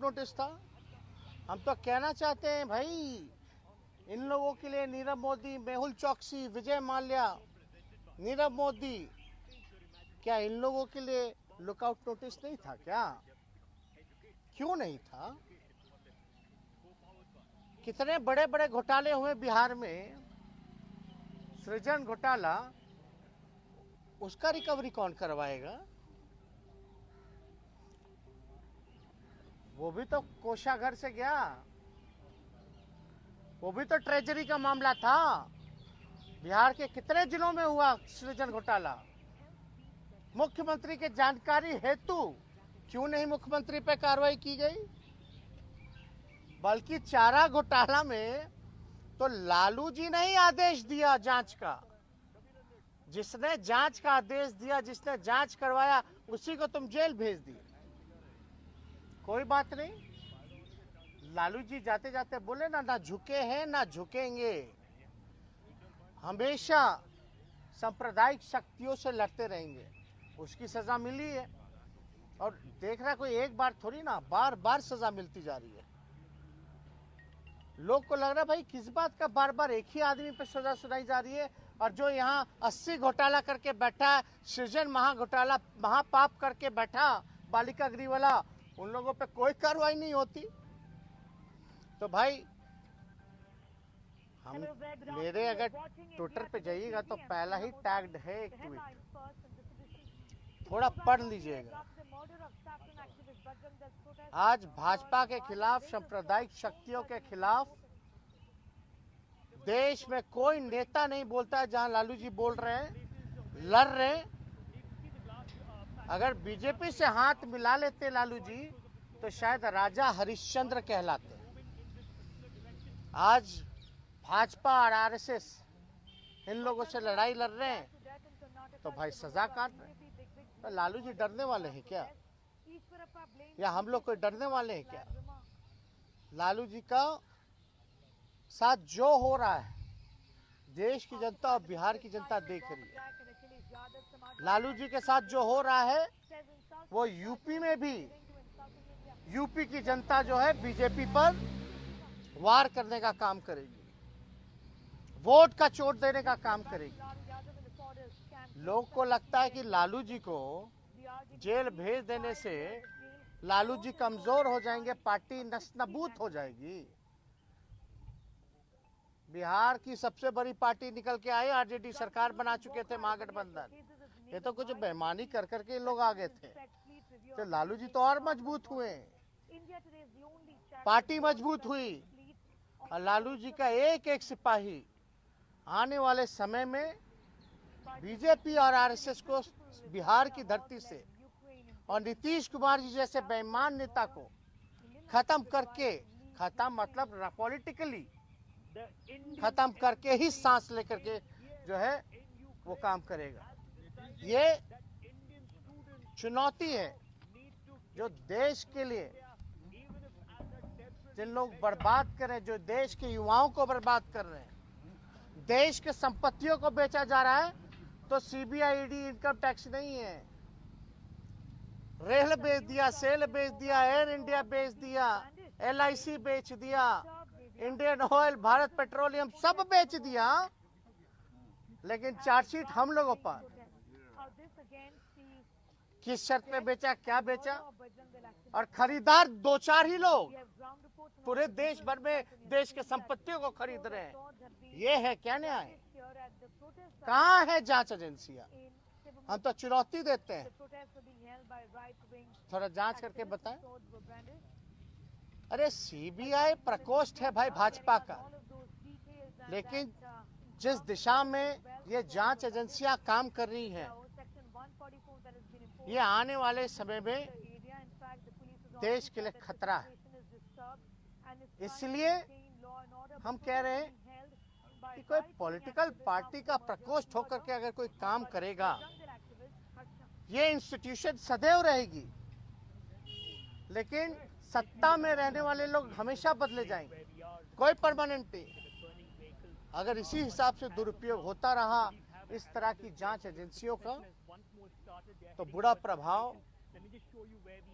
Notice था। हम तो कहना चाहते हैं भाई, इन लोगों के लिए नीरव मोदी, मेहुल चौकसी, विजय माल्या, नीरव मोदी, क्या इन लोगों के लिए लुकआउट नोटिस नहीं था क्या? क्यों नहीं था? कितने बड़े बड़े घोटाले हुए बिहार में, सृजन घोटाला, उसका रिकवरी कौन करवाएगा? वो भी तो कोषागार से गया, वो भी तो ट्रेजरी का मामला था। बिहार के कितने जिलों में हुआ सृजन घोटाला? मुख्यमंत्री के जानकारी हेतु क्यों नहीं मुख्यमंत्री पे कार्रवाई की गई? बल्कि चारा घोटाला में तो लालू जी ने ही आदेश दिया जांच का। जिसने जांच का आदेश दिया, जिसने जांच करवाया, उसी को तुम जेल भेज दिए। कोई बात नहीं, लालू जी जाते जाते बोले ना झुके हैं ना झुकेंगे, हमेशा सांप्रदायिक शक्तियों से लड़ते रहेंगे। उसकी सजा मिली है, और देख रहा कोई एक बार थोड़ी ना, बार बार सजा मिलती जा रही है। लोग को लग रहा है भाई किस बात का बार बार एक ही आदमी पे सजा सुनाई जा रही है, और जो यहाँ 80 घोटाला करके बैठा है, सृजन महाघोटाला, महापाप करके बैठा बालिका गृह वाला, उन लोगों पे कोई कार्रवाई नहीं होती। तो भाई हम मेरे अगर ट्विटर पे जाइएगा तो पहला ही टैग्ड है एक ट्वीट, थोड़ा पढ़ लीजिएगा। आज भाजपा के खिलाफ, सांप्रदायिक शक्तियों के खिलाफ देश में कोई नेता नहीं बोलता है जहां लालू जी बोल रहे हैं, लड़ रहे हैं। अगर बीजेपी से हाथ मिला लेते लालू जी तो शायद राजा हरिश्चंद्र कहलाते। आज भाजपा और आरएसएस इन लोगों से लड़ाई लड़ रहे हैं तो भाई सजा काट रहे हैं। तो लालू जी डरने वाले हैं क्या, या हम लोग कोई डरने वाले हैं क्या? लालू जी का साथ जो हो रहा है देश की जनता और बिहार की जनता देख रही है। लालू जी के साथ जो हो रहा है वो यूपी में भी, यूपी की जनता जो है बीजेपी पर वार करने का काम करेगी, वोट का चोट देने का काम करेगी। लोग को लगता है कि लालू जी को जेल भेज देने से लालू जी कमजोर हो जाएंगे, पार्टी नस्तानाबूद हो जाएगी। बिहार की सबसे बड़ी पार्टी निकल के आई, आरजेडी सरकार बना चुके थे महागठबंधन। ये तो कुछ बेईमानी कर करके लोग आ गए थे, तो लालू जी तो और मजबूत हुए, पार्टी मजबूत हुई, और लालू जी का एक एक सिपाही आने वाले समय में बीजेपी और आरएसएस को बिहार की धरती से और नीतीश कुमार जी जैसे बेईमान नेता को खत्म करके, खत्म मतलब पॉलिटिकली खत्म करके ही सांस लेकर के जो है वो काम करेगा। ये चुनौती है जो देश के लिए, जिन लोग बर्बाद कर रहे हैं, जो देश के युवाओं को बर्बाद कर रहे हैं, देश के संपत्तियों को बेचा जा रहा है। तो सीबीआई, ईडी, इनकम टैक्स नहीं है, रेल बेच दिया, सेल बेच दिया, एयर इंडिया बेच दिया, एलआईसी बेच दिया, इंडियन ऑयल, भारत पेट्रोलियम सब बेच दिया, लेकिन चार्जशीट हम लोगों पर। किस शर्त पे बेचा, क्या बेचा, और खरीदार दो चार ही लोग पूरे देश भर में देश के संपत्तियों को खरीद रहे हैं। ये है क्या न्याय? कहाँ है जांच एजेंसियां? हम तो चुनौती देते हैं, थोड़ा जांच करके बताएं। अरे सीबीआई प्रकोष्ठ है भाई भाजपा का, लेकिन जिस दिशा में ये जांच एजेंसियां काम कर रही हैं, ये आने वाले समय में देश के लिए खतरा है। इसलिए हम कह रहे हैं कि कोई पॉलिटिकल पार्टी का प्रकोष्ठ होकर के अगर कोई काम करेगा, ये इंस्टीट्यूशन सदैव रहेगी, लेकिन सत्ता में रहने वाले लोग हमेशा बदले जाएंगे, कोई परमानेंट नहीं। अगर इसी हिसाब से दुरुपयोग होता रहा इस तरह की जांच एजेंसियों का, तो बुरा प्रभाव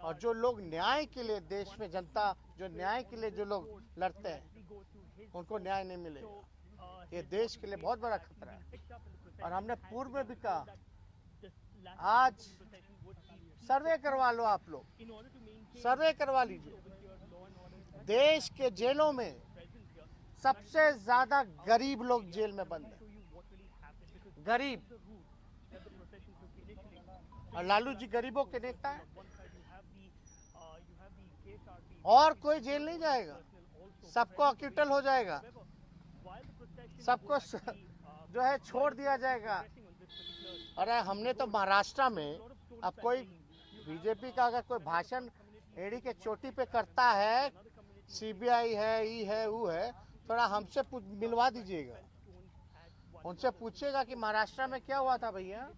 और जो लोग न्याय के लिए, देश में जनता जो न्याय के लिए जो लोग लड़ते हैं उनको न्याय नहीं मिलेगा। ये देश के लिए बहुत बड़ा खतरा है। और हमने पूर्व में भी कहा, आज सर्वे करवा लो, आप लोग सर्वे करवा लीजिए। देश के जेलों में सबसे ज्यादा गरीब लोग जेल में बंद हैं, गरीब। और लालू जी गरीबों के नेता हैं। और कोई जेल नहीं जाएगा, सबको अक्यूटल हो जाएगा, सबको जो है छोड़ दिया जाएगा। अरे हमने तो महाराष्ट्र में, अब कोई बीजेपी का अगर कोई भाषण एड़ी के चोटी पे करता है, सीबीआई है, ई है, वो है, थोड़ा हमसे मिलवा दीजिएगा, उनसे पूछिएगा कि महाराष्ट्र में क्या हुआ था भैया।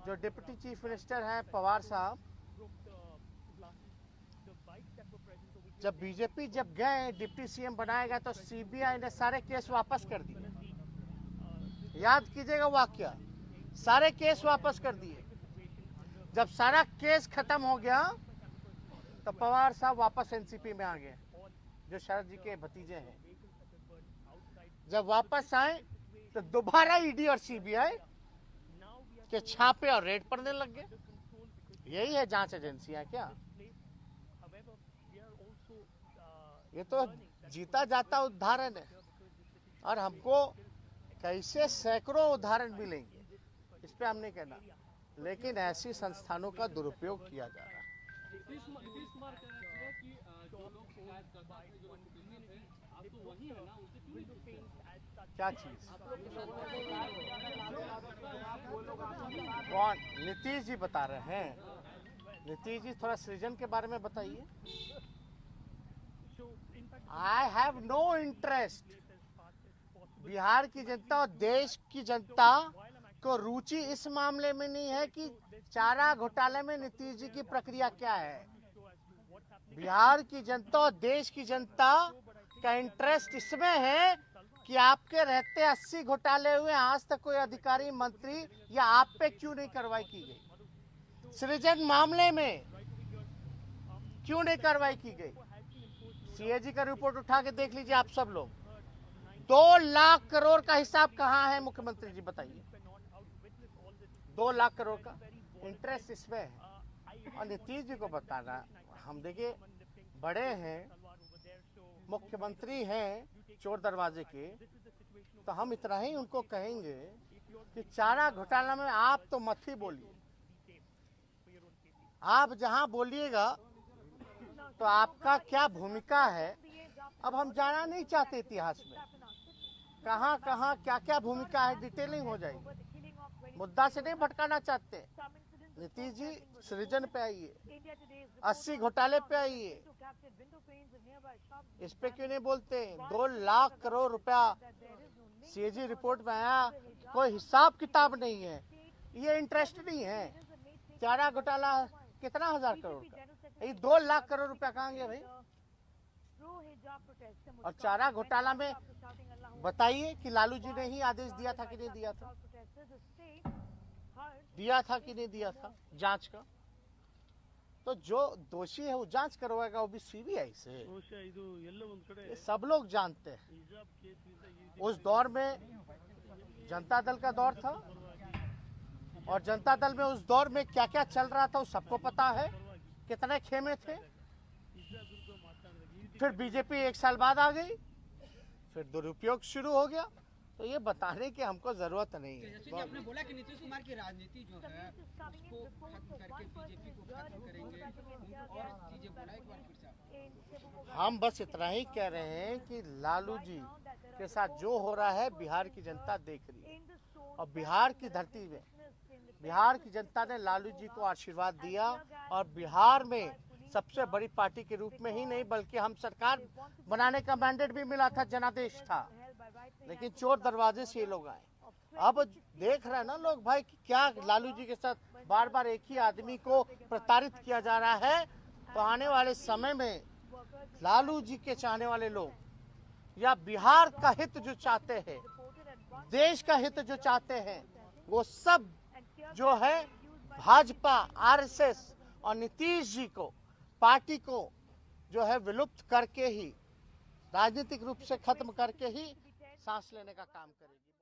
जो डिप्टी चीफ मिनिस्टर हैं पवार साहब, जब बीजेपी जब गए डिप्टी सीएम बनाएगा तो सीबीआई ने सारे केस वापस कर दिए। याद कीजिएगा वाकया, सारे केस वापस कर दिए। जब सारा केस खत्म हो गया तो पवार साहब वापस एनसीपी में आ गए, जो शरद जी के भतीजे हैं। जब वापस आए तो दोबारा ईडी और सीबीआई के छापे और रेड पड़ने लग गए। यही है जांच एजेंसियां क्या? ये तो जीता जाता उदाहरण है। और हमको कैसे सैकड़ों उदाहरण मिलेंगे, इस पे हम नहीं कहना, लेकिन ऐसी संस्थानों का दुरुपयोग किया जा रहा है। क्या चीज? कौन? नीतीश जी बता रहे हैं। नीतीश जी थोड़ा सृजन के बारे में बताइए। I have no interest. Bihar की जनता और देश की जनता को रुचि इस मामले में नहीं है कि चारा घोटाले में नीतीश जी की प्रक्रिया क्या है। बिहार की जनता और देश की जनता का इंटरेस्ट इसमें है कि आपके रहते 80 घोटाले हुए, आज तक कोई अधिकारी, मंत्री या आप पे क्यों नहीं कार्रवाई की गई? सृजन मामले में क्यों नहीं कार्रवाई की गई? सीएजी का रिपोर्ट उठा के देख लीजिए आप सब लोग। 2 लाख करोड़ का हिसाब कहाँ है मुख्यमंत्री जी बताइए? 2 लाख करोड़ का इंटरेस्ट इसमें है। और नीतीश जी को बताना, हम देखिए बड़े हैं, मुख्यमंत्री हैं चोर दरवाजे के, तो हम इतना ही उनको कहेंगे कि चारा घोटाला में आप तो मत ही बोलिए। आप जहां बोलिएगा तो आपका क्या भूमिका है, अब हम जाना नहीं चाहते इतिहास में कहां कहां क्या क्या भूमिका है, डिटेलिंग हो जाएगी। मुद्दा से नहीं भटकाना चाहते। नीतीश जी सृजन पे आइए, 80 घोटाले पे आइए, इस पे क्यों नहीं बोलते? 2 लाख करोड़ रुपया सीएजी रिपोर्ट में आया, कोई हिसाब किताब नहीं है, ये इंटरेस्ट नहीं है। चारा घोटाला कितना हजार करोड़ का, ये 2 लाख करोड़ रुपया कहाँ गया भाई? और चारा घोटाला में बताइए कि लालू जी ने ही आदेश दिया था कि नहीं दिया था? दिया था कि नहीं दिया था जांच का? तो जो दोषी है वो जांच करवाएगा, वो भी सीबीआई से। ये सब लोग जानते हैं। उस दौर में जनता दल का दौर था, और जनता दल में उस दौर में क्या क्या चल रहा था वो सबको पता है, कितने खेमे थे। फिर बीजेपी 1 साल बाद आ गई, फिर दुरुपयोग शुरू हो गया। तो ये बताने की हमको जरूरत नहीं है। जैसे कि आपने बोला कि नीतीश कुमार की राजनीति जो है उसको खत्म करके बीजेपी को खत्म करेंगे, और चीजें बोला एक बार फिर से। हम बस इतना ही कह रहे हैं कि लालू जी के साथ जो हो रहा है बिहार की जनता देख रही है, और बिहार की धरती में बिहार की जनता ने लालू जी को आशीर्वाद दिया, और बिहार में सबसे बड़ी पार्टी के रूप में ही नहीं बल्कि हम सरकार बनाने का मैंडेट भी मिला था, जनादेश था, लेकिन चोर दरवाजे से ये लोग आए। अब देख रहे हैं ना लोग भाई कि क्या लालू जी के साथ बार बार एक ही आदमी को प्रताड़ित किया जा रहा है। तो आने वाले समय में लालू जी के चाहने वाले लोग या बिहार का हित जो चाहते हैं, देश का हित जो चाहते हैं, वो सब जो है भाजपा, आरएसएस और नीतीश जी को, पार्टी को जो है विलुप्त करके ही, राजनीतिक रूप से खत्म करके ही सांस लेने का काम करेगी।